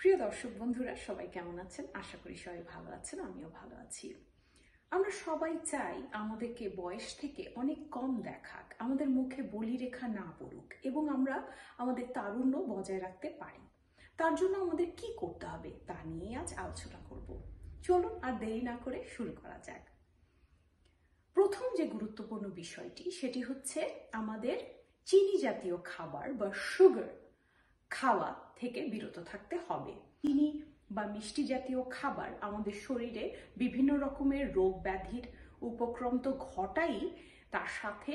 প্রিয় দর্শক বন্ধুরা, সবাই কেমন আছেন? আশা করি সবাই ভালো আছেন, আমিও ভালো আছি। আমরা সবাই চাই আমাদেরকে বয়স থেকে অনেক কম দেখাক, আমাদের মুখে বলিরেখা না পড়ুক এবং আমরা আমাদের তারুণ্য বজায় রাখতে পারি। তার জন্য আমাদের কি করতে হবে তা নিয়ে আজ আলোচনা করব। চলুন আর দেরি না করে শুরু করা যাক। প্রথম যে গুরুত্বপূর্ণ বিষয়টি সেটি হচ্ছে আমাদের চিনি জাতীয় খাবার বা সুগার খাওয়া থেকে বিরত থাকতে হবে। চিনি বা মিষ্টি জাতীয় খাবার আমাদের শরীরে বিভিন্ন রকমের রোগ ব্যাধির উপক্রম তো ঘটাই, তার সাথে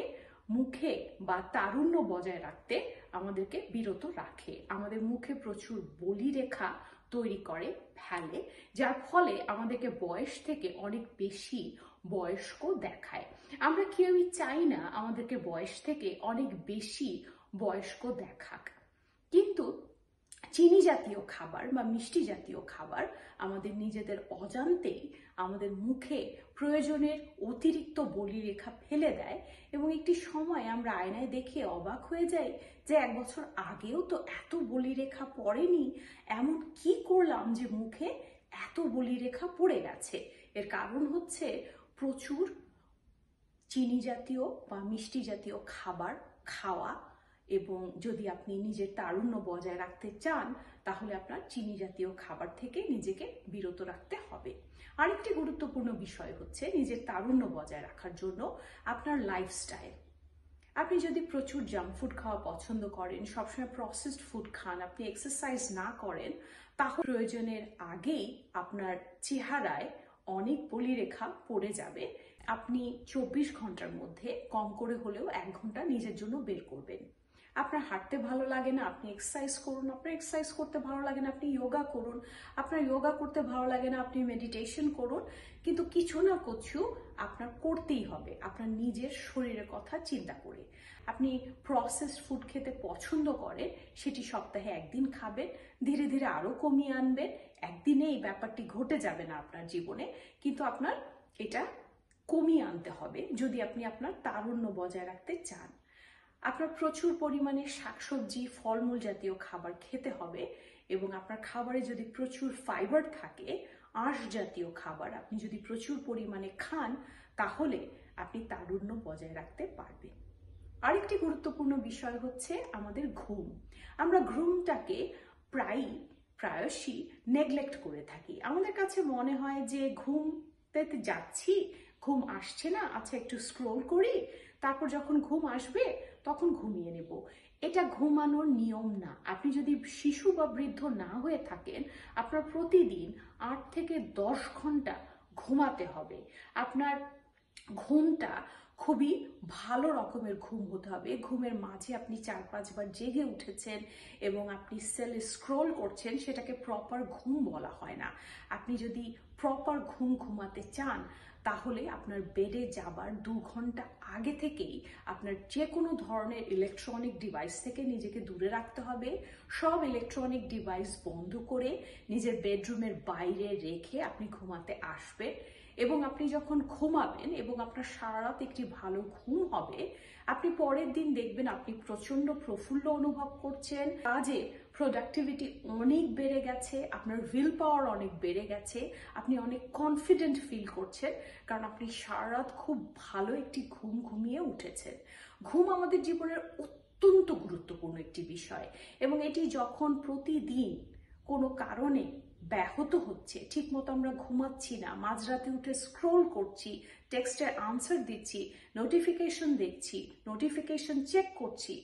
মুখে বা তারুণ্য বজায় রাখতে আমাদেরকে বিরত রাখে। আমাদের মুখে প্রচুর বলিরেখা তৈরি করে ফেলে, যার ফলে আমাদেরকে বয়স থেকে অনেক বেশি বয়স্ক দেখায়। আমরা কেউই চাই না আমাদেরকে বয়স থেকে অনেক বেশি বয়স্ক দেখাক, কিন্তু চিনি জাতীয় খাবার বা মিষ্টি জাতীয় খাবার আমাদের নিজেদের অজান্তেই আমাদের মুখে প্রয়োজনের অতিরিক্ত বলিরেখা ফেলে দেয় এবং একটি সময় আমরা আয়নায় দেখে অবাক হয়ে যাই যে 1 বছর আগেও তো এত বলিরেখা পড়েনি, এমন কি করলাম যে মুখে এত বলিরেখা পড়ে গেছে। এর কারণ হচ্ছে প্রচুর চিনি জাতীয় বা মিষ্টি জাতীয় খাবার খাওয়া, এবং যদি আপনি নিজের তারুণ্য বজায় রাখতে চান তাহলে আপনার চিনি জাতীয় খাবার থেকে নিজেকে বিরত রাখতে হবে। আরেকটি গুরুত্বপূর্ণ বিষয় হচ্ছে নিজের তারুণ্য বজায় রাখার জন্য আপনার লাইফস্টাইল। আপনি যদি প্রচুর জাঙ্ক ফুড খাওয়া পছন্দ করেন, সবসময় প্রসেসড ফুড খান, আপনি এক্সারসাইজ না করেন, তাহলে প্রয়োজনের আগেই আপনার চেহারায় অনেক বলিরেখা পড়ে যাবে। আপনি 24 ঘন্টার মধ্যে কম করে হলেও 1 ঘন্টা নিজের জন্য বের করবেন। আপনার হাঁটতে ভালো লাগে না, আপনি এক্সারসাইজ করুন। আপনার এক্সারসাইজ করতে ভালো লাগে না, আপনি যোগা করুন। আপনার যোগা করতে ভালো লাগে না, আপনি মেডিটেশন করুন। কিন্তু কিছু না কিছু আপনার করতেই হবে আপনার নিজের শরীরের কথা চিন্তা করে। আপনি প্রসেসড ফুড খেতে পছন্দ করেন, সেটি সপ্তাহে 1 দিন খাবেন, ধীরে ধীরে আরো কমিয়ে আনবেন। একদিনে এই ব্যাপারটি ঘটে যাবে না আপনার জীবনে, কিন্তু আপনার এটা কমিয়ে আনতে হবে যদি আপনি আপনার তারুণ্য বজায় রাখতে চান। আপনার প্রচুর পরিমাণে শাকসবজি, ফলমূল জাতীয় খাবার খেতে হবে এবং আপনার খাবারে যদি প্রচুর ফাইবার থাকে, আঁশ জাতীয় খাবার আপনি যদি প্রচুর পরিমাণে খান, তাহলে আপনি তারুণ্য বজায় রাখতে পারবেন। আরেকটি গুরুত্বপূর্ণ বিষয় হচ্ছে আমাদের ঘুম। আমরা ঘুমটাকে প্রায়শই নেগলেক্ট করে থাকি। আমাদের কাছে মনে হয় যে ঘুমতে যাচ্ছি, ঘুম আসছে না, আচ্ছা একটু স্ক্রোল করি, তারপর যখন ঘুম আসবে তখন ঘুমিয়ে নেব। এটা ঘুমানোর নিয়ম না। আপনি যদি শিশু বা বৃদ্ধ না হয়ে থাকেন, আপনার প্রতিদিন 8 থেকে 10 ঘন্টা ঘুমাতে হবে। আপনার ঘুমটা খুবই ভালো রকমের ঘুম হতে হবে। ঘুমের মাঝে আপনি 4-5 বার জেগে উঠেছেন এবং আপনি সেলে স্ক্রোল করছেন, সেটাকে প্রপার ঘুম বলা হয় না। আপনি যদি প্রপার ঘুম ঘুমাতে চান তাহলে আপনার বেডে যাবার 2 ঘন্টা আগে থেকেই আপনার যে কোনো ধরনের ইলেকট্রনিক ডিভাইস থেকে নিজেকে দূরে রাখতে হবে। সব ইলেকট্রনিক ডিভাইস বন্ধ করে নিজের বেডরুমের বাইরে রেখে আপনি ঘুমাতে আসবেন এবং আপনি যখন ঘুমাবেন এবং আপনার সারা রাত একটি ভালো ঘুম হবে, আপনি পরের দিন দেখবেন আপনি প্রচন্ড প্রফুল্ল অনুভব করছেন, কাজে প্রোডাক্টিভিটি অনেক বেড়ে গেছে, আপনার উইল পাওয়ার অনেক বেড়ে গেছে, আপনি অনেক কনফিডেন্ট ফিল করছেন, কারণ আপনি সারা রাত খুব ভালো একটি ঘুম ঘুমিয়ে উঠেছেন। ঘুম আমাদের জীবনের অত্যন্ত গুরুত্বপূর্ণ একটি বিষয় এবং এটি যখন প্রতিদিন কোনো কারণে ব্যাহত হচ্ছে, ঠিক মতো আমরা ঘুমাচ্ছি না, মাঝরাতে উঠে স্ক্রোল করছি, টেক্সটের আনসার দিচ্ছি, নোটিফিকেশন দেখছি, নোটিফিকেশন চেক করছি,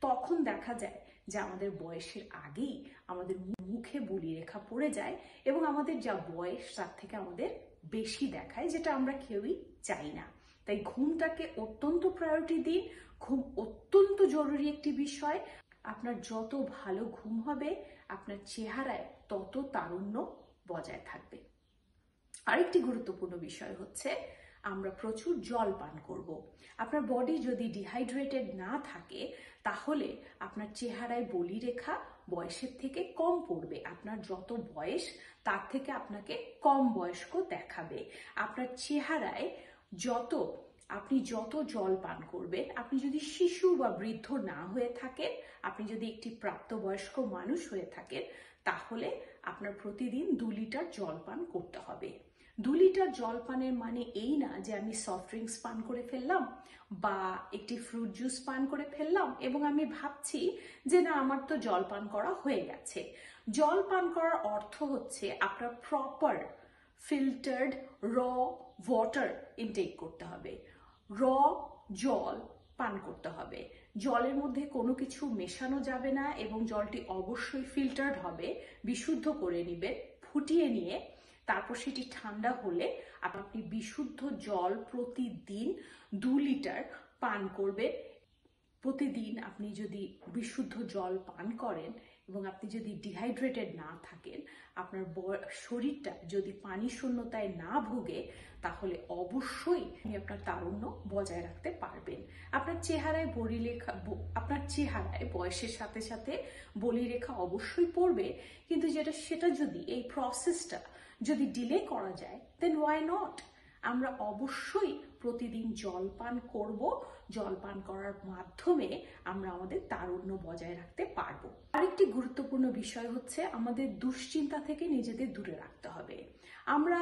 তখন দেখা যায় যে আমাদের বয়সের আগেই আমাদের মুখে বলিরেখা পড়ে যায় এবং আমাদের যা বয়স তার থেকে আমাদের বেশি দেখায়, যেটা আমরা কেউই চাই না। তাই ঘুমটাকে অত্যন্ত প্রায়োরিটি দিন। ঘুম অত্যন্ত জরুরি একটি বিষয়। আপনার যত ভালো ঘুম হবে আপনার চেহারায় তত তারুণ্য বজায় থাকবে। আরেকটি গুরুত্বপূর্ণ বিষয় হচ্ছে আমরা প্রচুর জল পান করব। আপনার বডি যদি ডিহাইড্রেটেড না থাকে তাহলে আপনার চেহারায় বলিরেখা বয়সের থেকে কম পড়বে। আপনার যত বয়স তার থেকে আপনাকে কম বয়স্ক দেখাবে। আপনার চেহারায় আপনি যত জল পান করবেন, আপনি যদি শিশু বা বৃদ্ধ না হয়ে থাকেন, আপনি যদি একটি প্রাপ্তবয়স্ক মানুষ হয়ে থাকেন, তাহলে আপনার প্রতিদিন 2 লিটার জল পান করতে হবে। 2 লিটার জল পানের মানে এই না যে আমি সফট ড্রিঙ্কস পান করে ফেললাম বা একটি ফ্রুট জুস পান করে ফেললাম এবং আমি ভাবছি যে না আমার তো জল পান করা হয়ে গেছে। জল পান করার অর্থ হচ্ছে আপনার প্রপার ফিল্টার্ড র ওয়াটার ইনটেক করতে হবে, র জল পান করতে হবে। জলের মধ্যে কোনো কিছু মেশানো যাবে না এবং জলটি অবশ্যই ফিল্টার্ড হবে। বিশুদ্ধ করে নেবেন, ফুটিয়ে নিয়ে তারপর সেটি ঠান্ডা হলে আপনি বিশুদ্ধ জল প্রতিদিন 2 লিটার পান করবেন। প্রতিদিন আপনি যদি বিশুদ্ধ জল পান করেন এবং আপনি যদি ডিহাইড্রেটেড না থাকেন, আপনার শরীরটা যদি পানি শূন্যতায় না ভোগে, তাহলে অবশ্যই আপনি আপনার তারুণ্য বজায় রাখতে পারবেন। আপনার চেহারায় বয়সের সাথে সাথে বলিরেখা অবশ্যই পড়বে, কিন্তু সেটা যদি এই প্রসেসটা যদি ডিলে করা যায়, দেন ওয়াই নট। আমরা অবশ্যই প্রতিদিন জল পান করব। জল পান করার মাধ্যমে আমরা আমাদের তারুণ্য বজায় রাখতে পারবো। আরেকটি গুরুত্বপূর্ণ বিষয় হচ্ছে আমাদের দুশ্চিন্তা থেকে নিজেদের দূরে রাখতে হবে। আমরা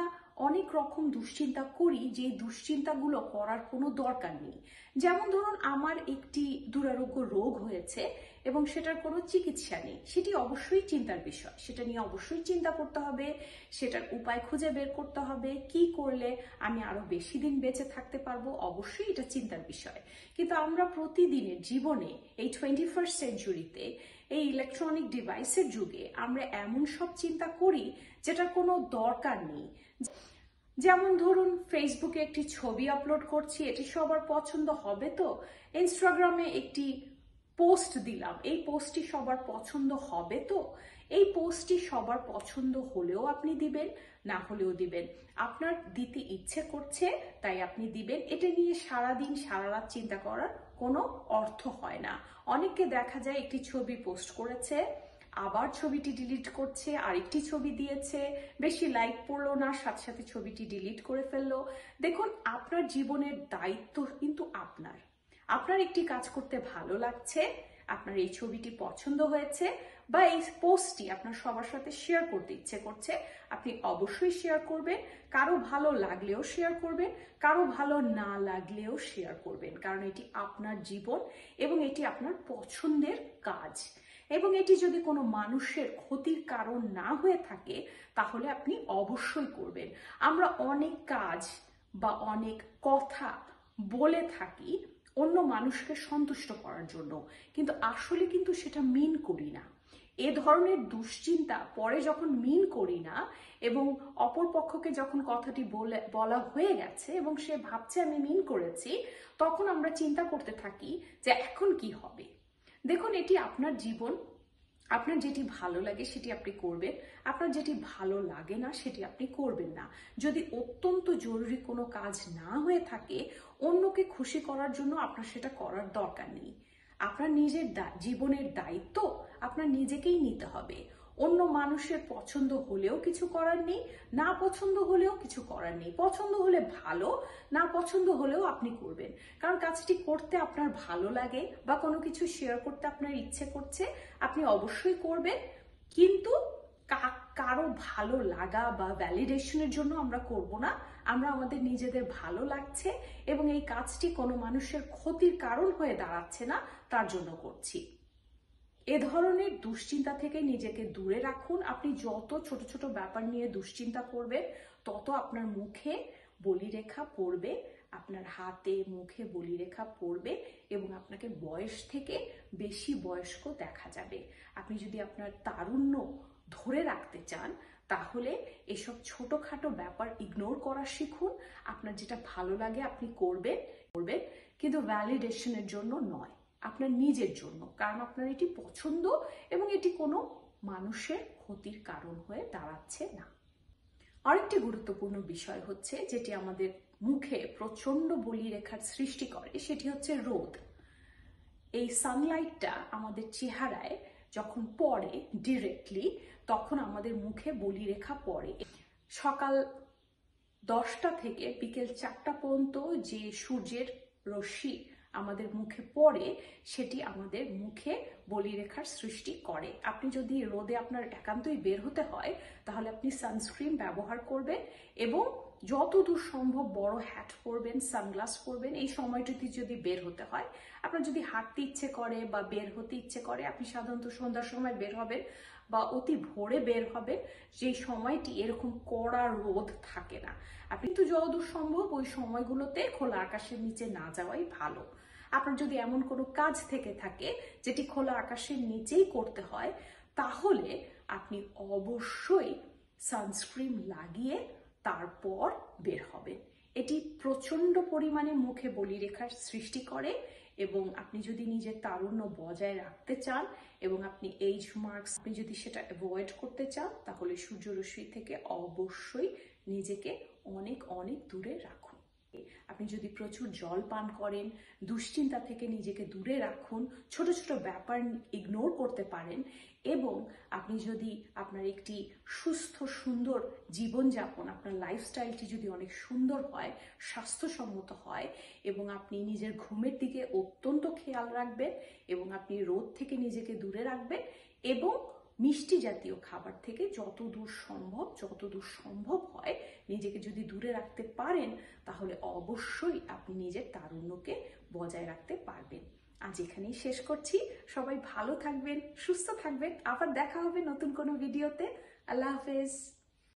অনেক রকম দুশ্চিন্তা করি, যে দুশ্চিন্তাগুলো করার কোনো দরকার নেই। যেমন ধরুন আমার একটি দুরারোগ্য রোগ হয়েছে এবং সেটার কোনো চিকিৎসা নেই, সেটি অবশ্যই চিন্তার বিষয়। সেটা নিয়ে অবশ্যই চিন্তা করতে হবে, সেটার উপায় খুঁজে বের করতে হবে, কি করলে আমি আরো বেশি দিন বেঁচে থাকতে পারবো। অবশ্যই এটা চিন্তার বিষয়। কিন্তু আমরা প্রতিদিনের জীবনে এই 21st সেঞ্চুরিতে এই ইলেকট্রনিক ডিভাইসের যুগে আমরা এমন সব চিন্তা করি যেটার কোনো দরকার নেই। যেমন ধরুন ফেসবুকে একটি ছবি আপলোড করছি, এটি সবার পছন্দ হবে তো। ইনস্টাগ্রামে একটি পোস্ট দিলাম, এই পোস্টটি সবার পছন্দ হবে তো। এই পোস্টটি সবার পছন্দ হলেও আপনি দিবেন, না হলেও দিবেন। আপনার দিতে ইচ্ছে করছে তাই আপনি দিবেন। এটা নিয়ে সারাদিন সারা রাত চিন্তা করার কোনো অর্থ হয় না। অনেককে দেখা যায় একটি ছবি পোস্ট করেছে, আবার ছবিটি ডিলিট করছে, আরেকটি ছবি দিয়েছে, বেশি লাইক পড়লো না, সাথে সাথে ছবিটি ডিলিট করে ফেললো। দেখুন, আপনার জীবনের দায়িত্ব কিন্তু আপনার একটি কাজ করতে ভালো লাগছে, আপনার এই ছবিটি পছন্দ হয়েছে বা এই পোস্টটি আপনার সবার সাথে শেয়ার করতে ইচ্ছে করছে, আপনি অবশ্যই শেয়ার করবেন। কারো ভালো লাগলেও শেয়ার করবেন, কারো ভালো না লাগলেও শেয়ার করবেন, কারণ এটি আপনার জীবন এবং এটি আপনার পছন্দের কাজ। এবং এটি যদি কোনো মানুষের ক্ষতির কারণ না হয়ে থাকে, তাহলে আপনি অবশ্যই করবেন। আমরা অনেক কাজ বা অনেক কথা বলে থাকি অন্য মানুষকে সন্তুষ্ট করার জন্য, কিন্তু আসলে কিন্তু সেটা মিন করি না। এ ধরনের দুশ্চিন্তা পরে যখন মিন করি না এবং অপর পক্ষকে যখন কথাটি বলা হয়ে গেছে এবং সে ভাবছে আমি মিন করেছি, তখন আমরা চিন্তা করতে থাকি যে এখন কি হবে। দেখুন, এটি আপনার জীবন। আপনার যেটি ভালো লাগে সেটি আপনি করবেন, আপনার যেটি ভালো লাগে না সেটি আপনি করবেন না। যদি অত্যন্ত জরুরি কোনো কাজ না হয়ে থাকে, অন্যকে খুশি করার জন্য আপনার সেটা করার দরকার নেই। আপনার নিজের জীবনের দায়িত্ব আপনার নিজেকেই নিতে হবে। অন্য মানুষের পছন্দ হলেও কিছু করার নেই, না পছন্দ হলেও কিছু করার নেই। পছন্দ হলে ভালো, না পছন্দ হলেও আপনি করবেন, কারণ কাজটি করতে আপনার ভালো লাগে বা কোনো কিছু শেয়ার করতে আপনার ইচ্ছে করছে, আপনি অবশ্যই করবেন। কিন্তু কারো ভালো লাগা বা ভ্যালিডেশনের জন্য আমরা করব না। আমরা আমাদের নিজেদের ভালো লাগছে এবং এই কাজটি কোনো মানুষের ক্ষতির কারণ হয়ে দাঁড়াচ্ছে না, তার জন্য করছি। এ ধরনের দুশ্চিন্তা থেকে নিজেকে দূরে রাখুন। আপনি যত ছোট ছোট ব্যাপার নিয়ে দুশ্চিন্তা করবেন, তত আপনার মুখে বলিরেখা পড়বে, আপনার হাতে মুখে বলিরেখা পড়বে এবং আপনাকে বয়স থেকে বেশি বয়স্ক দেখা যাবে। আপনি যদি আপনার তারুণ্য ধরে রাখতে চান, তাহলে এসব ছোটখাটো ব্যাপার ইগনোর করা শিখুন। আপনার যেটা ভালো লাগে আপনি করবেন, কিন্তু ভ্যালিডেশনের জন্য নয়, আপনার নিজের জন্য, কারণ আপনার এটি পছন্দ এবং এটি কোনো মানুষের ক্ষতির কারণ হয়ে দাঁড়াচ্ছে না। আরেকটি গুরুত্বপূর্ণ বিষয় হচ্ছে, যেটি আমাদের মুখে প্রচন্ড বলিরেখার সৃষ্টি করে, সেটি হচ্ছে রোদ। এই সানলাইটটা আমাদের চেহারায় যখন পড়ে ডিরেক্টলি, তখন আমাদের মুখে বলিরেখা পড়ে। সকাল 10টা থেকে বিকেল 4টা পর্যন্ত যে সূর্যের রশ্মি আমাদের মুখে পড়ে সেটি আমাদের মুখে বলিরেখার সৃষ্টি করে। আপনি যদি রোদে আপনার একান্তই বের হতে হয় তাহলে আপনি সানস্ক্রিন ব্যবহার করবেন এবং যতদূর সম্ভব বড় হ্যাট পরবেন, সানগ্লাস পরবেন। এই সময়টিতে যদি বের হতে হয়, আপনার যদি হাঁটতে ইচ্ছে করে বা বের হতে ইচ্ছে করে, আপনি সাধারণত সন্ধ্যার সময় বের হবেন বা অতি ভোরে বের হবেন, যেই সময়টি এরকম কড়া রোদ থাকে না। আপনি তো যতদূর সম্ভব ওই সময়গুলোতে খোলা আকাশের নিচে না যাওয়াই ভালো। আপনার যদি এমন কোনো কাজ থেকে থাকে যেটি খোলা আকাশের নিচেই করতে হয়, তাহলে আপনি অবশ্যই সানস্ক্রিন লাগিয়ে তারপর বের হবেন। এটি প্রচন্ড পরিমাণে মুখে বলিরেখার সৃষ্টি করে এবং আপনি যদি নিজের তারুণ্য বজায় রাখতে চান এবং আপনি এইজ মার্কস আপনি যদি সেটা অ্যাভয়েড করতে চান, তাহলে সূর্যরশ্মি থেকে অবশ্যই নিজেকে অনেক অনেক দূরে রাখুন। আপনি যদি প্রচুর জল পান করেন, দুশ্চিন্তা থেকে নিজেকে দূরে রাখুন, ছোট ছোট ব্যাপার ইগনোর করতে পারেন এবং আপনি যদি আপনার একটি সুস্থ সুন্দর জীবনযাপন, আপনার লাইফস্টাইলটি যদি অনেক সুন্দর হয়, স্বাস্থ্যসম্মত হয় এবং আপনি নিজের ঘুমের দিকে অত্যন্ত খেয়াল রাখবেন এবং আপনি রোদ থেকে নিজেকে দূরে রাখবেন এবং মিষ্টি জাতীয় খাবার থেকে যতদূর সম্ভব হয় নিজেকে যদি দূরে রাখতে পারেন, তাহলে অবশ্যই আপনি নিজের তারুণ্যকে বজায় রাখতে পারবেন। আজ এখানেই শেষ করছি। সবাই ভালো থাকবেন, সুস্থ থাকবেন। আবার দেখা হবে নতুন কোনো ভিডিওতে। আল্লাহ হাফেজ।